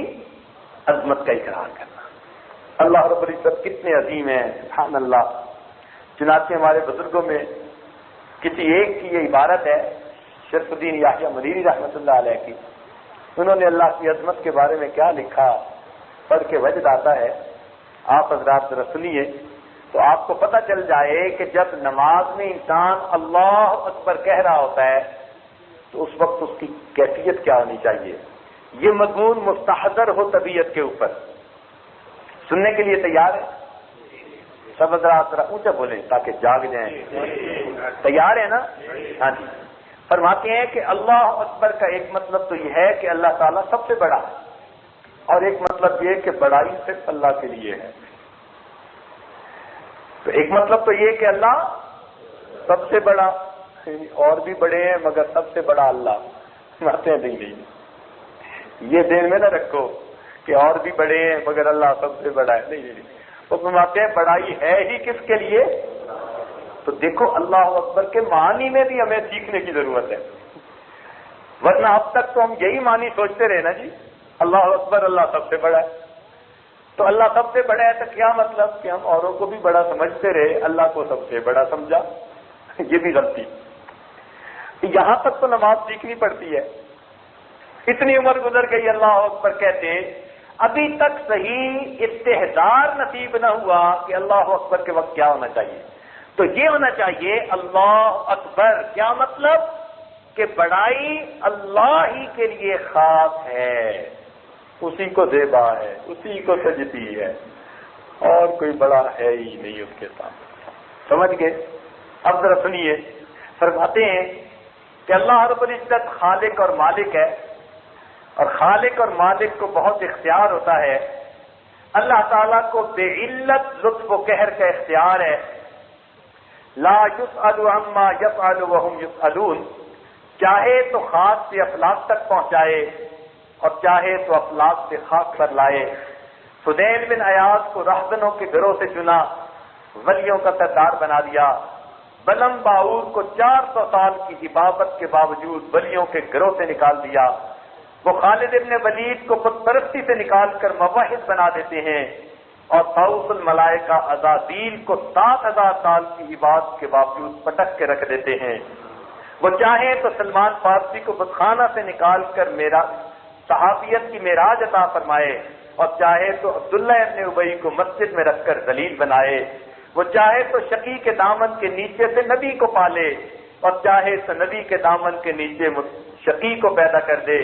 عظمت کا اقرار کرنا۔ اللہ رب العزت کتنے عظیم ہیں، سبحان اللہ۔ چنانچہ ہمارے بزرگوں میں کسی ایک کی یہ عبارت ہے، شرف الدین یحییٰ مدیری رحمۃ اللہ علیہ کی، انہوں نے اللہ کی عظمت کے بارے میں کیا لکھا، پڑھ کے وجد آتا ہے، آپ حضرات ذرا سنیے تو آپ کو پتہ چل جائے کہ جب نماز میں انسان اللہ اکبر کہہ رہا ہوتا ہے تو اس وقت اس کی کیفیت کیا ہونی چاہیے۔ یہ مضمون مستحضر ہو طبیعت کے اوپر، سننے کے لیے تیار ہے؟ سب حضرات ذرا اونچا بولیں تاکہ جاگ جائیں. تیار ہے نا؟ ہاں جی. فرماتے ہیں کہ اللہ اکبر کا ایک مطلب تو یہ ہے کہ اللہ تعالیٰ سب سے بڑا ہے، اور ایک مطلب یہ کہ بڑائی صرف اللہ کے لیے ہے. تو ایک مطلب تو یہ کہ اللہ سب سے بڑا، اور بھی بڑے ہیں مگر سب سے بڑا اللہ. فرماتے ہیں نہیں، یہ دین میں نہ رکھو کہ اور بھی بڑے ہیں مگر اللہ سب سے بڑا ہے. نہیں، وہ فرماتے ہیں بڑائی ہے ہی کس کے لیے. تو دیکھو اللہ اکبر کے معنی میں بھی ہمیں سیکھنے کی ضرورت ہے، ورنہ اب تک تو ہم یہی معنی سوچتے رہے نا جی، اللہ اکبر اللہ سب سے بڑا ہے. تو اللہ سب سے بڑا ہے تو کیا مطلب کہ ہم اوروں کو بھی بڑا سمجھتے رہے، اللہ کو سب سے بڑا سمجھا. یہ بھی غلطی. یہاں تک تو نماز سیکھنی پڑتی ہے. اتنی عمر گزر گئی اللہ اکبر کہتے، ابھی تک صحیح استحضار نصیب نہ ہوا کہ اللہ اکبر کے وقت کیا ہونا چاہیے. تو یہ ہونا چاہیے اللہ اکبر. کیا مطلب کہ بڑائی اللہ ہی کے لیے خاص ہے، اسی کو زیبا ہے، اسی کو سجدی ہے، اور کوئی بڑا ہے ہی نہیں اس کے ساتھ. سمجھ گئے؟ اب ذرا سنیے. فرماتے ہیں کہ اللہ رب العزت خالق اور مالک ہے، اور خالق اور مالک کو بہت اختیار ہوتا ہے. اللہ تعالیٰ کو بے علت لطف و قہر کا اختیار ہے. لا یسأل عما یفعل وهم یسألون. چاہے تو خاک سے افلاک تک پہنچائے اور چاہے تو افلاک سے خاک پر لائے. فضیل بن عیاض کو راہبنوں کے گھروں سے چنا، ولیوں کا سردار بنا دیا. بلم باور کو 400 سال کی عبادت کے باوجود ولیوں کے گھروں سے نکال دیا. وہ خالد ابن ولید کو بت پرستی سے نکال کر موحد بنا دیتے ہیں، اور طاؤس الملائکہ عزازیل کو 7000 سال کی عبادت کے باوجود پٹک کے رکھ دیتے ہیں. وہ چاہیں تو سلمان فارسی کو بتخانہ سے نکال کر صحابیت کی معراج عطا فرمائے، اور چاہے تو عبداللہ ابن ابی کو مسجد میں رکھ کر ذلیل بنائے. وہ چاہے تو شقی کے دامن کے نیچے سے نبی کو پالے، اور چاہے تو نبی کے دامن کے نیچے شقی کو پیدا کر دے.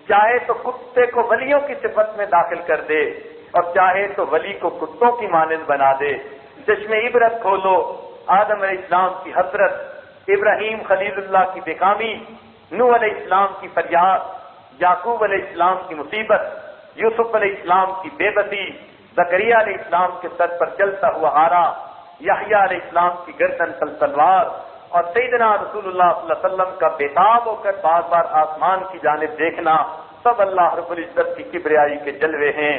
چاہے تو کتے کو ولیوں کی صفت میں داخل کر دے، اور چاہے تو ولی کو کتوں کی مانند بنا دے. چشم عبرت کھولو. آدم علیہ السلام کی حسرت، ابراہیم خلیل اللہ کی بےکامی، نوح علیہ السلام کی فریاد، یعقوب علیہ السلام کی مصیبت، یوسف علیہ السلام کی بے بسی، زکریا علیہ السلام کے سر پر چلتا ہوا آرا، یحییٰ علیہ السلام کی گردن پر تلوار، اور سیدنا رسول اللہ صلی اللہ علیہ وسلم کا بےتاب ہو کر بار بار آسمان کی جانب دیکھنا، سب اللہ رب العزت کی کبریائی کے جلوے ہیں.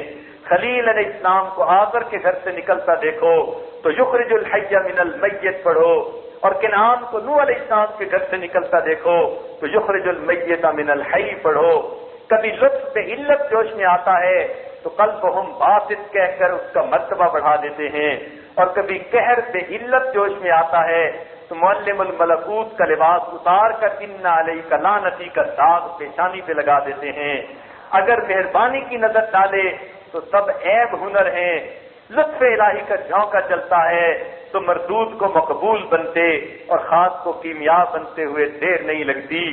خلیل علیہ السلام کو آزر کے گھر سے نکلتا دیکھو تو یخرج الحی من المیت پڑھو، اور کنعان کو نوح علیہ السلام کے گھر سے نکلتا دیکھو تو یخرج المیت من الحی پڑھو. کبھی لطف بے علت جوش میں آتا ہے تو قلبہم باسط کہہ کر اس کا مرتبہ بڑھا دیتے ہیں، اور کبھی قہر بے علت جوش میں آتا ہے تو معلم الملکوت کا لباس اتار کر ان علیک لعنتی کا داغ پیشانی پہ لگا دیتے ہیں. اگر مہربانی کی نظر ڈالے تو سب عیب ہنر ہیں. لطف الہی کا جھونکا چلتا ہے تو مردود کو مقبول بنتے اور خاص کو کیمیاب بنتے ہوئے دیر نہیں لگتی.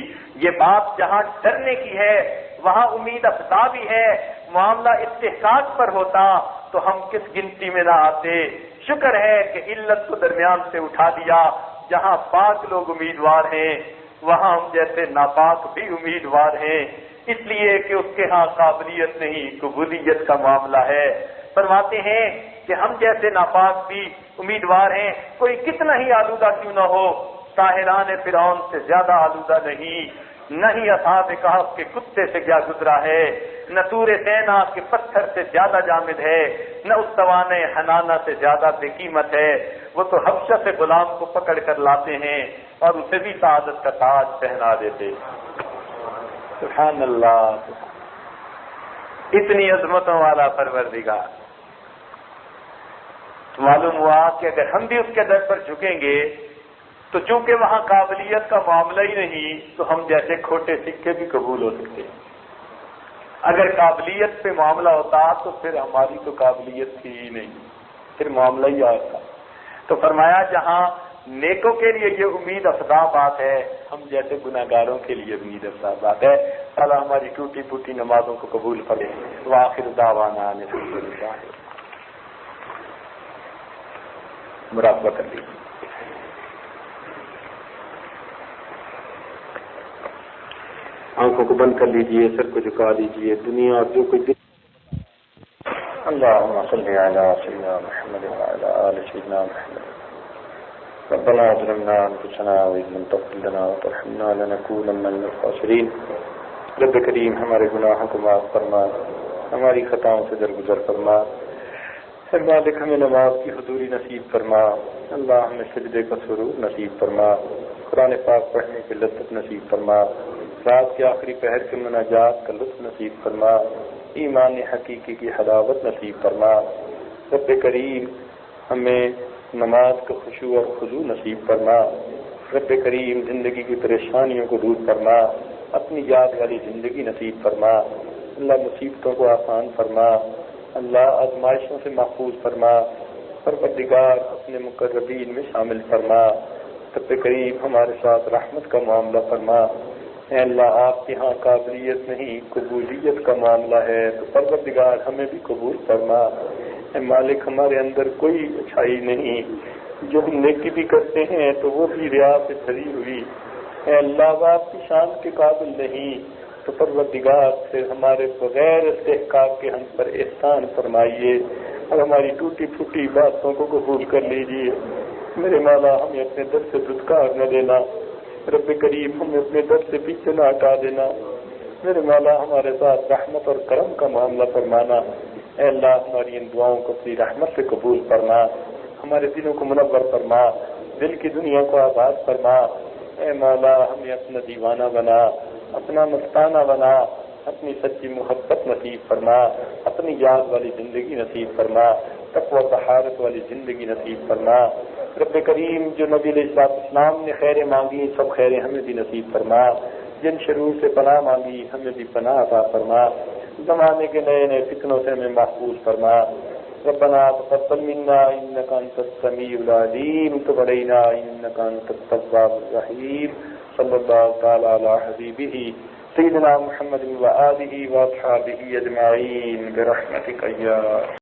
یہ بات جہاں ڈرنے کی ہے وہاں امید افزا بھی ہے. معاملہ استحقاق پر ہوتا تو ہم کس گنتی میں نہ آتے. شکر ہے کہ علت کو درمیان سے اٹھا دیا. جہاں پاک لوگ امیدوار ہیں وہاں ہم جیسے ناپاک بھی امیدوار ہیں، اس لیے کہ اس کے ہاں قابلیت نہیں قبولیت کا معاملہ ہے. فرماتے ہیں کہ ہم جیسے ناپاک بھی امیدوار ہیں. کوئی کتنا ہی آلودہ کیوں نہ ہو، ساحران فرعون سے زیادہ آلودہ نہیں، نہ ہی اصحاب کہف کے کتے سے کیا گزرا ہے، نہ طور سینا کے پتھر سے زیادہ جامد ہے، نہ اس توان حنانہ سے زیادہ بے قیمت ہے. وہ تو حبشہ سے غلام کو پکڑ کر لاتے ہیں اور اسے بھی سعادت کا تاج پہنا دیتے. سبحان اللہ. اتنی عظمتوں والا پروردگار. معلوم ہوا کہ اگر ہم بھی اس کے در پر جھکیں گے تو چونکہ وہاں قابلیت کا معاملہ ہی نہیں تو ہم جیسے کھوٹے سکے بھی قبول ہو سکتے ہیں. اگر قابلیت پہ معاملہ ہوتا تو پھر ہماری تو قابلیت تھی ہی نہیں، پھر معاملہ ہی آتا. تو فرمایا جہاں نیکوں کے لیے یہ امید افزا بات ہے، ہم جیسے گناہگاروں کے لیے امید افزا بات ہے. اللہ ہماری ٹوٹی پھوٹی نمازوں کو قبول کرے. وآخر دعوانا الحمدللہ. مراقبہ کر لیجیے. آنکھوں کو بند کر لیجیے، سر کو جھکا لیجیے. دنیا اور جو کچھ اللهم صل على سيدنا محمد وعلى آل سيدنا محمد. ربنا ظلمنا أنفسنا وإن لم تغفر لنا وترحمنا لنكونن من الخاسرين. رب کریم ہمارے گناہوں کو معاف فرما، ہماری خطاؤں سے درگزر فرما. اے مالک ہمیں نماز کی حضوری نصیب فرما. اللہ ہمیں سجدے کا سرور نصیب فرما. قرآن پاک پڑھنے کی لذت نصیب فرما. رات کے آخری پہر کے مناجات کا لطف نصیب فرما. ایمان حقیقی کی حلاوت نصیب فرما. رب کریم ہمیں نماز کا خشوع اور خضوع نصیب فرما. رب کریم زندگی کی پریشانیوں کو دور فرما. اپنی یاد والی زندگی نصیب فرما. اللہ مصیبتوں کو آسان فرما. اللہ آزمائشوں سے محفوظ فرما. پروردگار اپنے مقربین میں شامل فرما. رب کریم ہمارے ساتھ رحمت کا معاملہ فرما. اے اللہ آپ کے ہاں قابلیت نہیں قبولیت کا معاملہ ہے، تو پروردگار ہمیں بھی قبول فرما. اے مالک ہمارے اندر کوئی اچھائی نہیں، جو ہم نیکی بھی کرتے ہیں تو وہ بھی ریا سے بھری ہوئی. اے اللہ آپ کی شان کے قابل نہیں، تو پروردگار سے ہمارے بغیر استحقاق کے ہم پر احسان فرمائیے اور ہماری ٹوٹی پھوٹی باتوں کو قبول کر لیجیے. میرے مولا ہمیں اپنے در سے دھتکار نہ دینا. رب کریم ہمیں اپنے در سے پیچھے نہ ہٹا دینا. میرے مولا ہمارے ساتھ رحمت اور کرم کا معاملہ فرمانا. اے اللہ ہماری ان دعاؤں کو اپنی رحمت سے قبول فرما. ہمارے دلوں کو منور فرما، دل کی دنیا کو آباد فرما. اے مولا ہمیں اپنا دیوانہ بنا، اپنا مستانہ بنا. اپنی سچی محبت نصیب فرما. اپنی یاد والی زندگی نصیب فرما. تقوی و طہارت والی زندگی نصیب فرما. رب کریم جو نبی علیہ السلام نے خیریں مانگی سب خیریں ہمیں بھی نصیب فرما. جن شرور سے پناہ مانگی ہمیں بھی پناہ عطا فرما. زمانے کے نئے نئے فتنوں سے ہمیں محفوظ فرما. ربنا تقبل منا انك انت السميع العليم وتب علينا انك انت التواب الرحيم. صلى الله تعالى على حبيبه سيدنا محمد وآله وأصحابه أجمعين برحمتك يا